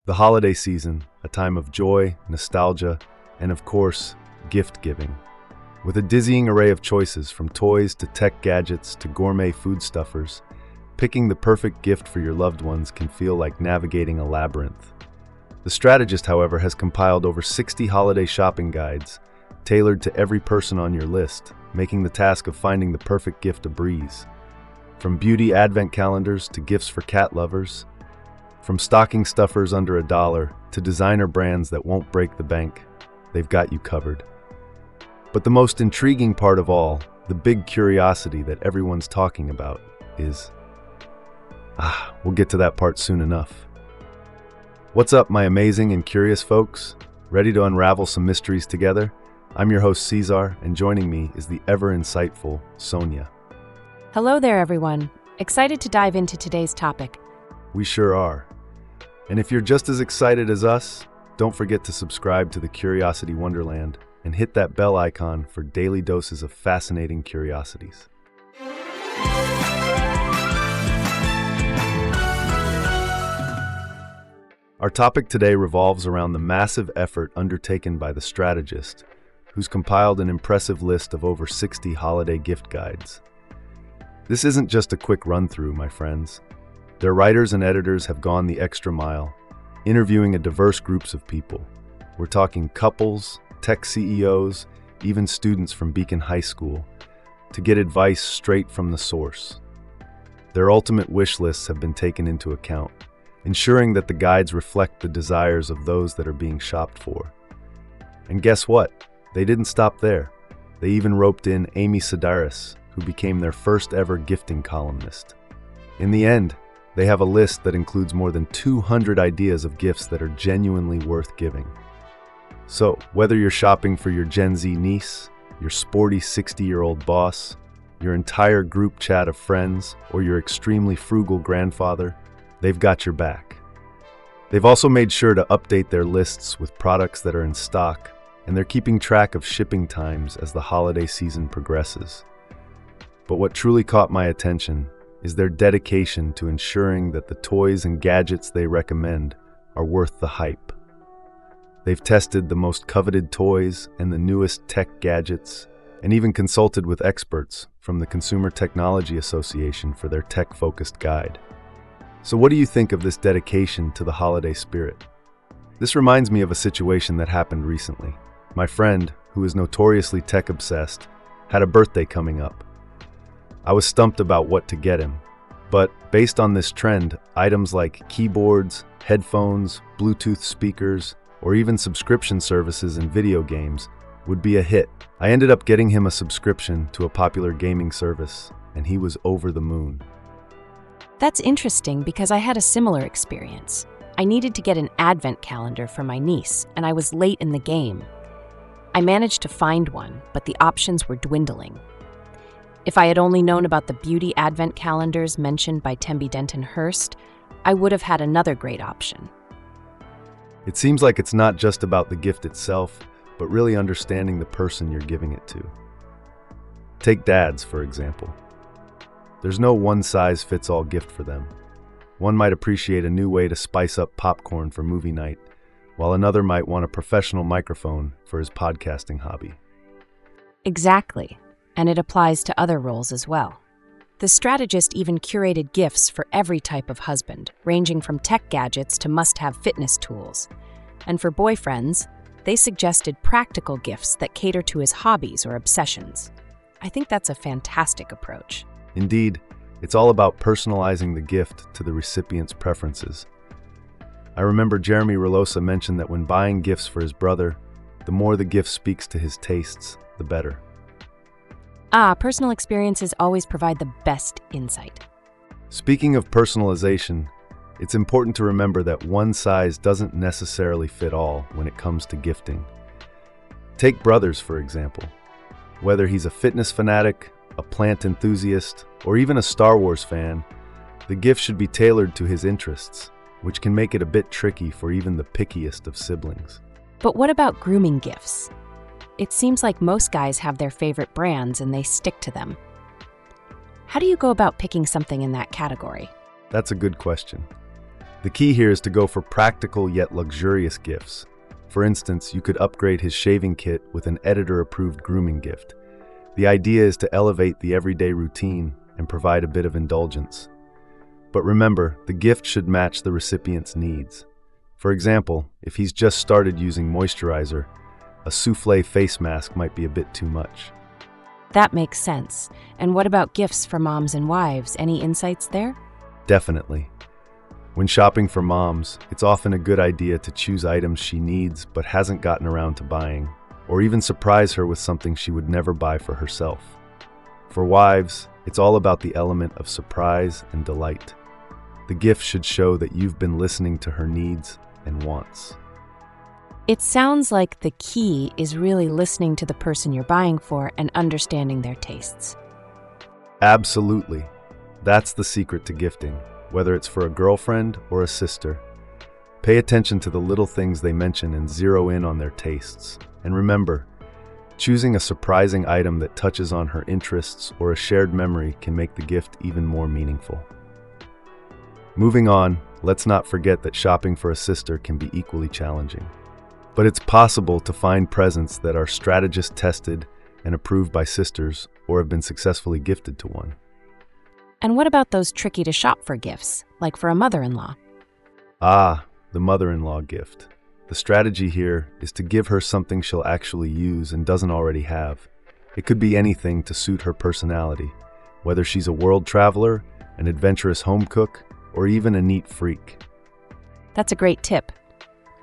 The holiday season, a time of joy, nostalgia, and of course, gift giving. With a dizzying array of choices from toys to tech gadgets to gourmet food stuffers, picking the perfect gift for your loved ones can feel like navigating a labyrinth. The Strategist, however, has compiled over 60 holiday shopping guides, tailored to every person on your list, making the task of finding the perfect gift a breeze. From beauty advent calendars to gifts for cat lovers, from stocking stuffers under $1 to designer brands that won't break the bank, they've got you covered. But the most intriguing part of all, the big curiosity that everyone's talking about, is... we'll get to that part soon enough. What's up, my amazing and curious folks? Ready to unravel some mysteries together? I'm your host, Cesar, and joining me is the ever-insightful Sonia. Hello there, everyone. Excited to dive into today's topic. We sure are. And if you're just as excited as us, don't forget to subscribe to the Curiosity Wonderland and hit that bell icon for daily doses of fascinating curiosities. Our topic today revolves around the massive effort undertaken by The Strategist, who's compiled an impressive list of over 60 holiday gift guides. This isn't just a quick run-through, my friends. Their writers and editors have gone the extra mile, interviewing a diverse groups of people. We're talking couples, tech CEOs, even students from Beacon High School, to get advice straight from the source. Their ultimate wish lists have been taken into account, ensuring that the guides reflect the desires of those that are being shopped for. And guess what? They didn't stop there. They even roped in Amy Sedaris, who became their first ever gifting columnist. In the end, they have a list that includes more than 200 ideas of gifts that are genuinely worth giving. So, whether you're shopping for your Gen Z niece, your sporty 60-year-old boss, your entire group chat of friends, or your extremely frugal grandfather, they've got your back. They've also made sure to update their lists with products that are in stock, and they're keeping track of shipping times as the holiday season progresses. But what truly caught my attention is their dedication to ensuring that the toys and gadgets they recommend are worth the hype. They've tested the most coveted toys and the newest tech gadgets, and even consulted with experts from the Consumer Technology Association for their tech-focused guide. So what do you think of this dedication to the holiday spirit? This reminds me of a situation that happened recently. My friend, who is notoriously tech-obsessed, had a birthday coming up. I was stumped about what to get him, but based on this trend, items like keyboards, headphones, Bluetooth speakers, or even subscription services and video games would be a hit. I ended up getting him a subscription to a popular gaming service, and he was over the moon. That's interesting because I had a similar experience. I needed to get an advent calendar for my niece, and I was late in the game. I managed to find one, but the options were dwindling. If I had only known about the beauty advent calendars mentioned by Tembi Denton Hurst, I would have had another great option. It seems like it's not just about the gift itself, but really understanding the person you're giving it to. Take dads, for example. There's no one-size-fits-all gift for them. One might appreciate a new way to spice up popcorn for movie night, while another might want a professional microphone for his podcasting hobby. Exactly, and it applies to other roles as well. The Strategist even curated gifts for every type of husband, ranging from tech gadgets to must-have fitness tools. And for boyfriends, they suggested practical gifts that cater to his hobbies or obsessions. I think that's a fantastic approach. Indeed, it's all about personalizing the gift to the recipient's preferences. I remember Jeremy Relosa mentioned that when buying gifts for his brother, the more the gift speaks to his tastes, the better. Personal experiences always provide the best insight. Speaking of personalization, it's important to remember that one size doesn't necessarily fit all when it comes to gifting. Take brothers, for example. Whether he's a fitness fanatic, a plant enthusiast, or even a Star Wars fan, the gift should be tailored to his interests, which can make it a bit tricky for even the pickiest of siblings. But what about grooming gifts? It seems like most guys have their favorite brands and they stick to them. How do you go about picking something in that category? That's a good question. The key here is to go for practical yet luxurious gifts. For instance, you could upgrade his shaving kit with an editor-approved grooming gift. The idea is to elevate the everyday routine and provide a bit of indulgence. But remember, the gift should match the recipient's needs. For example, if he's just started using moisturizer, a soufflé face mask might be a bit too much. That makes sense. And what about gifts for moms and wives? Any insights there? Definitely. When shopping for moms, it's often a good idea to choose items she needs but hasn't gotten around to buying, or even surprise her with something she would never buy for herself. For wives, it's all about the element of surprise and delight. The gift should show that you've been listening to her needs and wants. It sounds like the key is really listening to the person you're buying for and understanding their tastes. Absolutely. That's the secret to gifting, whether it's for a girlfriend or a sister. Pay attention to the little things they mention and zero in on their tastes. And remember, choosing a surprising item that touches on her interests or a shared memory can make the gift even more meaningful. Moving on, let's not forget that shopping for a sister can be equally challenging. But it's possible to find presents that are strategist tested and approved by sisters or have been successfully gifted to one. And what about those tricky to shop for gifts, like for a mother-in-law? Ah, the mother-in-law gift. The strategy here is to give her something she'll actually use and doesn't already have. It could be anything to suit her personality, whether she's a world traveler, an adventurous home cook, or even a neat freak. That's a great tip.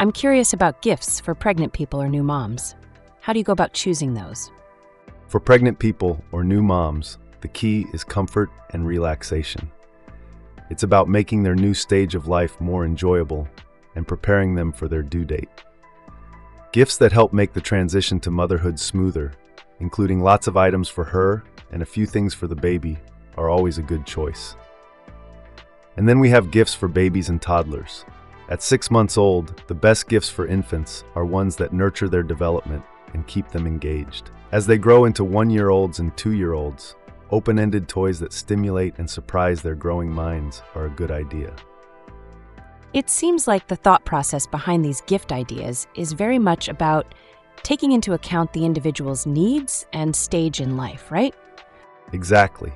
I'm curious about gifts for pregnant people or new moms. How do you go about choosing those? For pregnant people or new moms, the key is comfort and relaxation. It's about making their new stage of life more enjoyable and preparing them for their due date. Gifts that help make the transition to motherhood smoother, including lots of items for her and a few things for the baby, are always a good choice. And then we have gifts for babies and toddlers. At 6 months old, the best gifts for infants are ones that nurture their development and keep them engaged. As they grow into 1-year-olds and 2-year-olds, open-ended toys that stimulate and surprise their growing minds are a good idea. It seems like the thought process behind these gift ideas is very much about taking into account the individual's needs and stage in life, right? Exactly.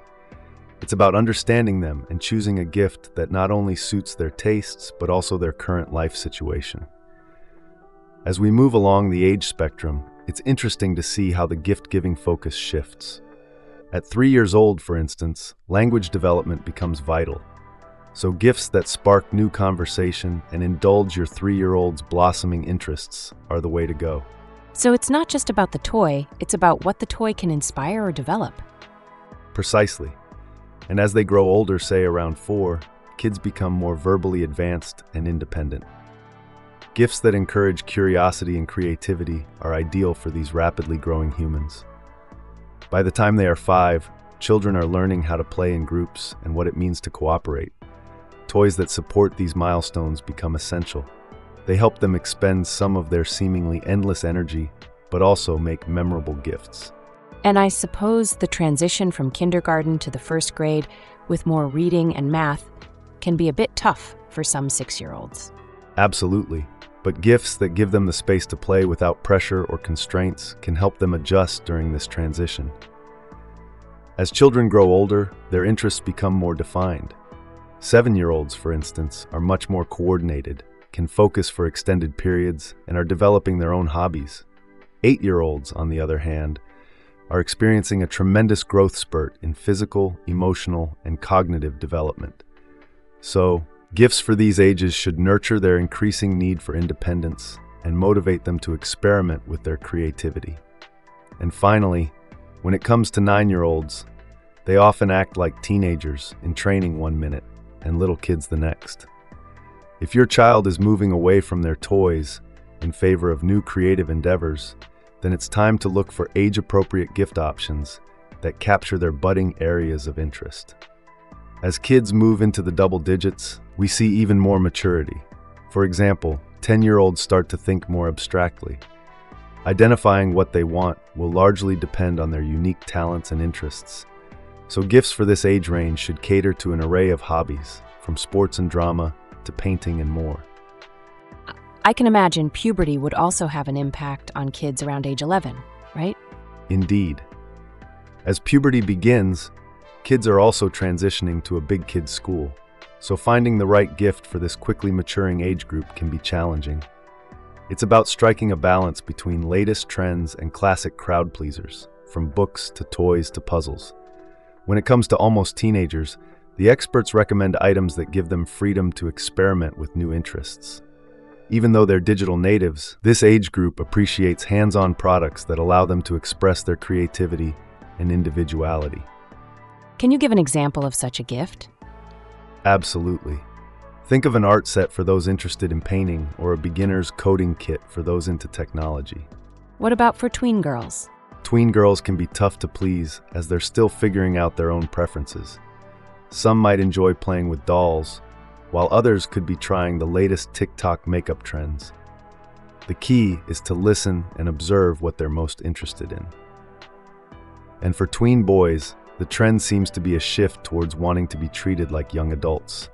It's about understanding them and choosing a gift that not only suits their tastes, but also their current life situation. As we move along the age spectrum, it's interesting to see how the gift-giving focus shifts. At 3 years old, for instance, language development becomes vital. So gifts that spark new conversation and indulge your 3-year-old's blossoming interests are the way to go. So it's not just about the toy, it's about what the toy can inspire or develop. Precisely. And as they grow older, say around 4, kids become more verbally advanced and independent. Gifts that encourage curiosity and creativity are ideal for these rapidly growing humans. By the time they are 5, children are learning how to play in groups and what it means to cooperate. Toys that support these milestones become essential. They help them expend some of their seemingly endless energy, but also make memorable gifts. And I suppose the transition from kindergarten to the 1st grade with more reading and math can be a bit tough for some 6-year-olds. Absolutely. But gifts that give them the space to play without pressure or constraints can help them adjust during this transition. As children grow older, their interests become more defined. 7-year-olds, for instance, are much more coordinated, can focus for extended periods, and are developing their own hobbies. 8-year-olds, on the other hand, are experiencing a tremendous growth spurt in physical, emotional, and cognitive development. So, gifts for these ages should nurture their increasing need for independence and motivate them to experiment with their creativity. And finally, when it comes to 9-year-olds, they often act like teenagers in training 1 minute and little kids the next. If your child is moving away from their toys in favor of new creative endeavors, then it's time to look for age-appropriate gift options that capture their budding areas of interest. As kids move into the double digits, we see even more maturity. For example, 10-year-olds start to think more abstractly. Identifying what they want will largely depend on their unique talents and interests. So gifts for this age range should cater to an array of hobbies, from sports and drama to painting and more. I can imagine puberty would also have an impact on kids around age 11, right? Indeed. As puberty begins, kids are also transitioning to a big kids school, so finding the right gift for this quickly maturing age group can be challenging. It's about striking a balance between latest trends and classic crowd pleasers, from books to toys to puzzles. When it comes to almost teenagers, the experts recommend items that give them freedom to experiment with new interests. Even though they're digital natives, this age group appreciates hands-on products that allow them to express their creativity and individuality. Can you give an example of such a gift? Absolutely. Think of an art set for those interested in painting or a beginner's coding kit for those into technology. What about for tween girls? Tween girls can be tough to please as they're still figuring out their own preferences. Some might enjoy playing with dolls, while others could be trying the latest TikTok makeup trends. The key is to listen and observe what they're most interested in. And for tween boys, the trend seems to be a shift towards wanting to be treated like young adults.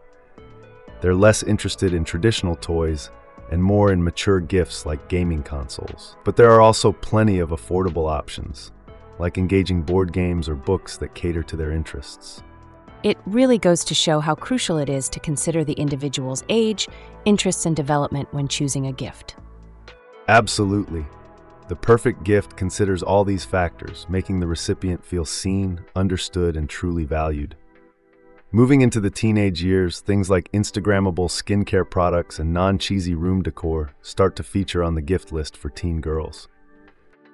They're less interested in traditional toys and more in mature gifts like gaming consoles. But there are also plenty of affordable options, like engaging board games or books that cater to their interests. It really goes to show how crucial it is to consider the individual's age, interests, and development when choosing a gift. Absolutely. The perfect gift considers all these factors, making the recipient feel seen, understood, and truly valued. Moving into the teenage years, things like Instagrammable skincare products and non-cheesy room decor start to feature on the gift list for teen girls.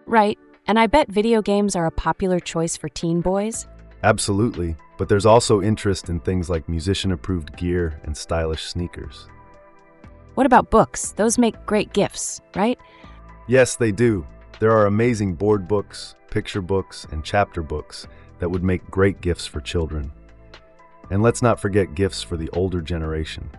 Right, and I bet video games are a popular choice for teen boys. Absolutely, but there's also interest in things like musician-approved gear and stylish sneakers. What about books? Those make great gifts, right? Yes, they do. There are amazing board books, picture books, and chapter books that would make great gifts for children. And let's not forget gifts for the older generation.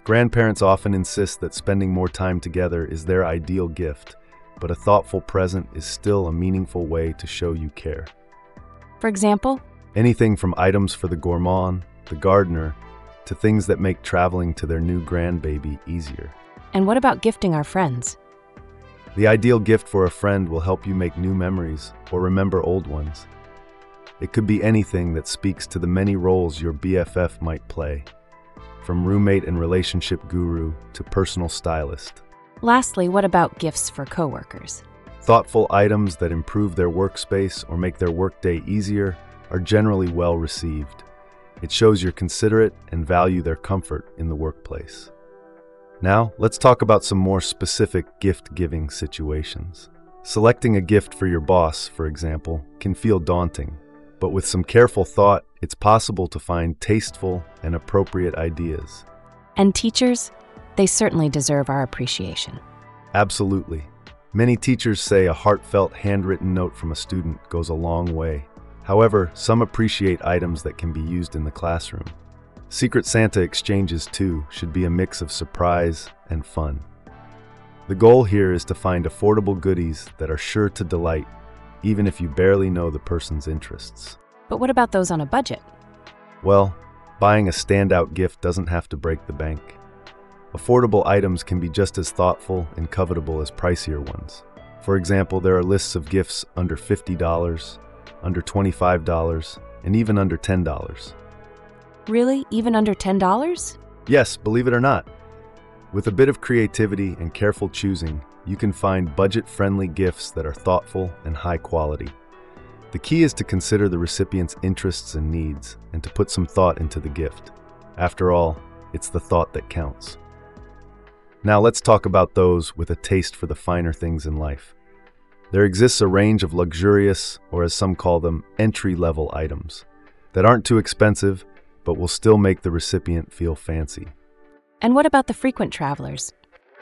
Grandparents often insist that spending more time together is their ideal gift, but a thoughtful present is still a meaningful way to show you care. For example? Anything from items for the gourmand, the gardener, to things that make traveling to their new grandbaby easier. And what about gifting our friends? The ideal gift for a friend will help you make new memories or remember old ones. It could be anything that speaks to the many roles your BFF might play, from roommate and relationship guru to personal stylist. Lastly, what about gifts for coworkers? Thoughtful items that improve their workspace or make their workday easier are generally well received. It shows you're considerate and value their comfort in the workplace. Now, let's talk about some more specific gift-giving situations. Selecting a gift for your boss, for example, can feel daunting. But with some careful thought, it's possible to find tasteful and appropriate ideas. And teachers? They certainly deserve our appreciation. Absolutely. Many teachers say a heartfelt handwritten note from a student goes a long way. However, some appreciate items that can be used in the classroom. Secret Santa exchanges, too, should be a mix of surprise and fun. The goal here is to find affordable goodies that are sure to delight, even if you barely know the person's interests. But what about those on a budget? Well, buying a standout gift doesn't have to break the bank. Affordable items can be just as thoughtful and covetable as pricier ones. For example, there are lists of gifts under $50, under $25, and even under $10. Really? Even under $10? Yes, believe it or not. With a bit of creativity and careful choosing, you can find budget-friendly gifts that are thoughtful and high quality. The key is to consider the recipient's interests and needs and to put some thought into the gift. After all, it's the thought that counts. Now let's talk about those with a taste for the finer things in life. There exists a range of luxurious, or as some call them, entry-level items that aren't too expensive but will still make the recipient feel fancy. And what about the frequent travelers?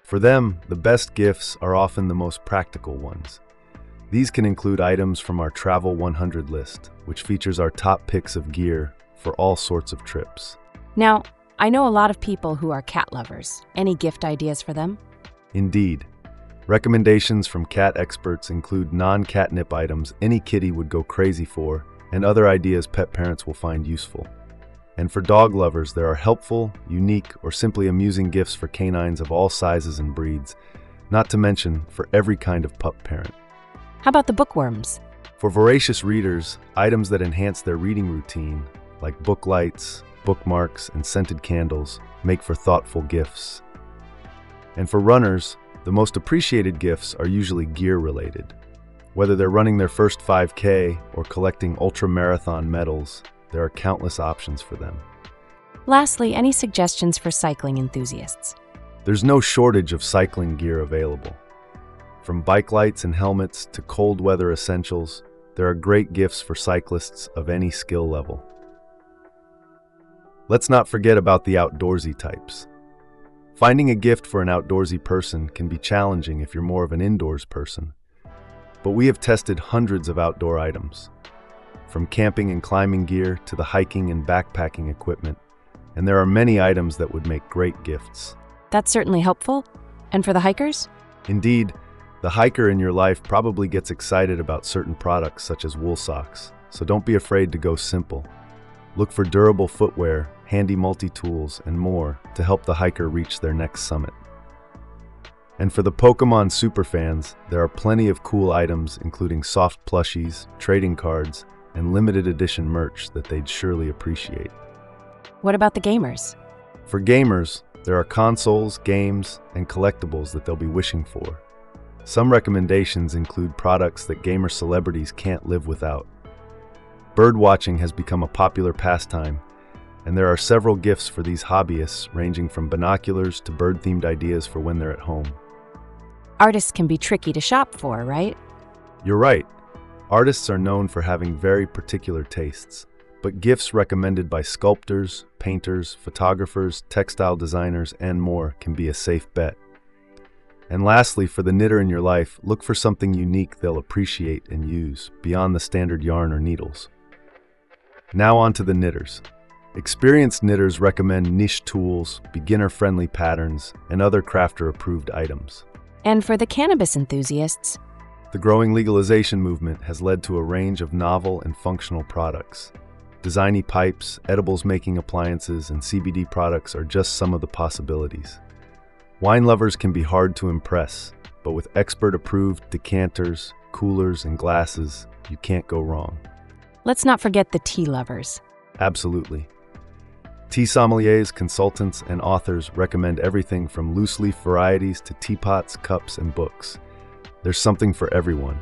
For them, the best gifts are often the most practical ones. These can include items from our Travel 100 list, which features our top picks of gear for all sorts of trips. Now, I know a lot of people who are cat lovers. Any gift ideas for them? Indeed. Recommendations from cat experts include non-catnip items any kitty would go crazy for, and other ideas pet parents will find useful. And for dog lovers, there are helpful, unique, or simply amusing gifts for canines of all sizes and breeds, not to mention for every kind of pup parent. How about the bookworms? For voracious readers, items that enhance their reading routine, like book lights, bookmarks, and scented candles, make for thoughtful gifts. And for runners, the most appreciated gifts are usually gear-related. Whether they're running their first 5K or collecting ultra-marathon medals, there are countless options for them. Lastly, any suggestions for cycling enthusiasts? There's no shortage of cycling gear available. From bike lights and helmets to cold weather essentials, there are great gifts for cyclists of any skill level. Let's not forget about the outdoorsy types. Finding a gift for an outdoorsy person can be challenging if you're more of an indoors person. But we have tested hundreds of outdoor items, from camping and climbing gear to the hiking and backpacking equipment, and there are many items that would make great gifts. That's certainly helpful. And for the hikers? Indeed, the hiker in your life probably gets excited about certain products such as wool socks, so don't be afraid to go simple. Look for durable footwear, handy multi-tools, and more to help the hiker reach their next summit. And for the Pokemon superfans, there are plenty of cool items including soft plushies, trading cards, and limited edition merch that they'd surely appreciate. What about the gamers? For gamers, there are consoles, games, and collectibles that they'll be wishing for. Some recommendations include products that gamer celebrities can't live without. Bird watching has become a popular pastime, and there are several gifts for these hobbyists ranging from binoculars to bird-themed ideas for when they're at home. Artists can be tricky to shop for, right? You're right. Artists are known for having very particular tastes, but gifts recommended by sculptors, painters, photographers, textile designers, and more can be a safe bet. And lastly, for the knitter in your life, look for something unique they'll appreciate and use, beyond the standard yarn or needles. Now on to the knitters. Experienced knitters recommend niche tools, beginner-friendly patterns, and other crafter-approved items. And for the cannabis enthusiasts? The growing legalization movement has led to a range of novel and functional products. Designy pipes, edibles-making appliances, and CBD products are just some of the possibilities. Wine lovers can be hard to impress, but with expert-approved decanters, coolers, and glasses, you can't go wrong. Let's not forget the tea lovers. Absolutely. Tea sommeliers, consultants, and authors recommend everything from loose-leaf varieties to teapots, cups, and books. There's something for everyone.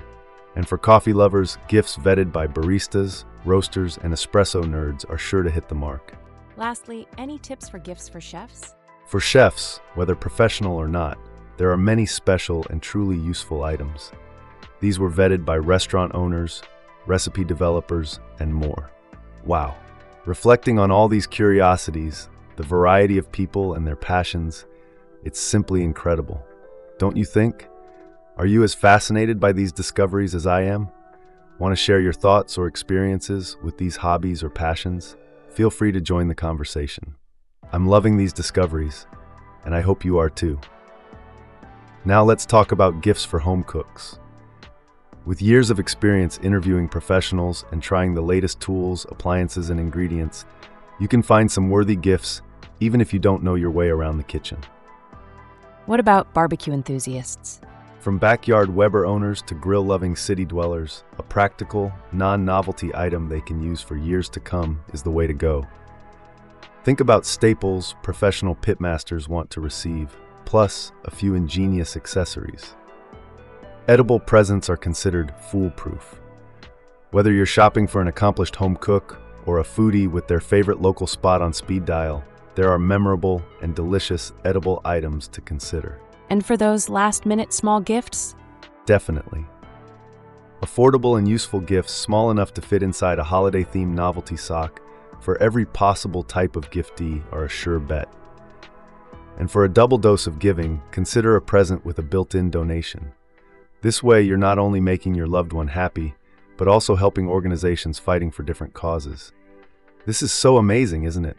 And for coffee lovers, gifts vetted by baristas, roasters, and espresso nerds are sure to hit the mark. Lastly, any tips for gifts for chefs? For chefs, whether professional or not, there are many special and truly useful items. These were vetted by restaurant owners, recipe developers, and more. Wow. Reflecting on all these curiosities, the variety of people and their passions, it's simply incredible. Don't you think? Are you as fascinated by these discoveries as I am? Want to share your thoughts or experiences with these hobbies or passions? Feel free to join the conversation. I'm loving these discoveries, and I hope you are too. Now let's talk about gifts for home cooks. With years of experience interviewing professionals and trying the latest tools, appliances, and ingredients, you can find some worthy gifts even if you don't know your way around the kitchen. What about barbecue enthusiasts? From backyard Weber owners to grill-loving city dwellers, a practical, non-novelty item they can use for years to come is the way to go. Think about staples professional pitmasters want to receive, plus a few ingenious accessories. Edible presents are considered foolproof. Whether you're shopping for an accomplished home cook or a foodie with their favorite local spot on speed dial, there are memorable and delicious edible items to consider. And for those last-minute small gifts? Definitely. Affordable and useful gifts small enough to fit inside a holiday-themed novelty sock for every possible type of giftee are a sure bet. And for a double dose of giving, consider a present with a built-in donation. This way, you're not only making your loved one happy, but also helping organizations fighting for different causes. This is so amazing, isn't it?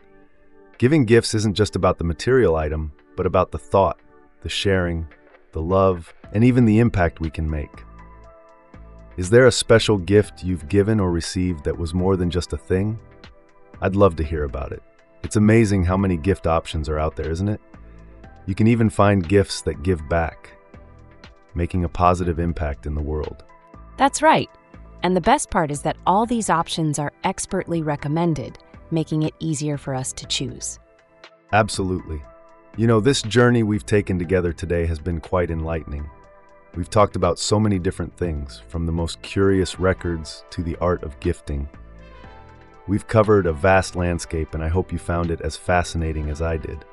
Giving gifts isn't just about the material item, but about the thought, the sharing, the love, and even the impact we can make. Is there a special gift you've given or received that was more than just a thing? I'd love to hear about it. It's amazing how many gift options are out there, isn't it? You can even find gifts that give back, making a positive impact in the world. That's right. And the best part is that all these options are expertly recommended, making it easier for us to choose. Absolutely. You know, this journey we've taken together today has been quite enlightening. We've talked about so many different things, from the most curious records to the art of gifting. We've covered a vast landscape, and I hope you found it as fascinating as I did.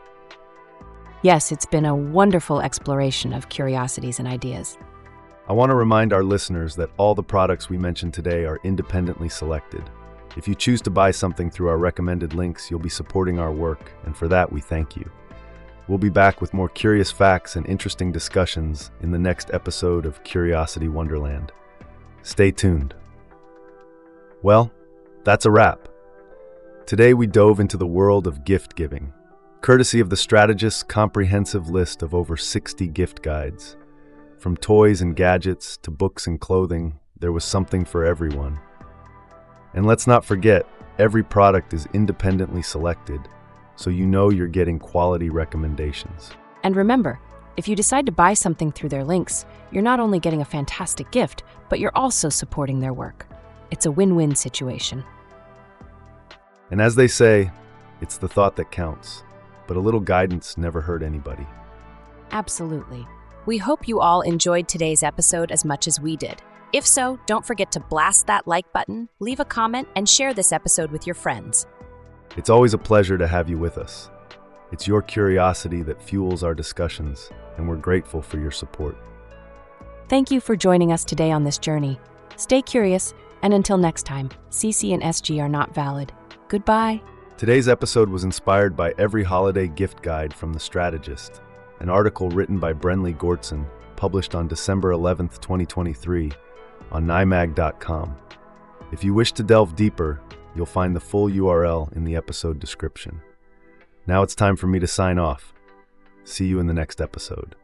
Yes, it's been a wonderful exploration of curiosities and ideas. I want to remind our listeners that all the products we mentioned today are independently selected. If you choose to buy something through our recommended links, you'll be supporting our work, and for that, we thank you. We'll be back with more curious facts and interesting discussions in the next episode of Curiosity Wonderland. Stay tuned. Well, that's a wrap. Today we dove into the world of gift giving, courtesy of the Strategist's comprehensive list of over 60 gift guides. From toys and gadgets to books and clothing, there was something for everyone. And let's not forget, every product is independently selected, so you know you're getting quality recommendations. And remember, if you decide to buy something through their links, you're not only getting a fantastic gift, but you're also supporting their work. It's a win-win situation. And as they say, it's the thought that counts, but a little guidance never hurt anybody. Absolutely. We hope you all enjoyed today's episode as much as we did. If so, don't forget to blast that like button, leave a comment, and share this episode with your friends. It's always a pleasure to have you with us. It's your curiosity that fuels our discussions, and we're grateful for your support. Thank you for joining us today on this journey. Stay curious, and until next time, CC and SG are not valid. Goodbye. Today's episode was inspired by Every Holiday Gift Guide from The Strategist, an article written by Brenley Gortson, published on December 11th, 2023, on nymag.com. If you wish to delve deeper, you'll find the full URL in the episode description. Now it's time for me to sign off. See you in the next episode.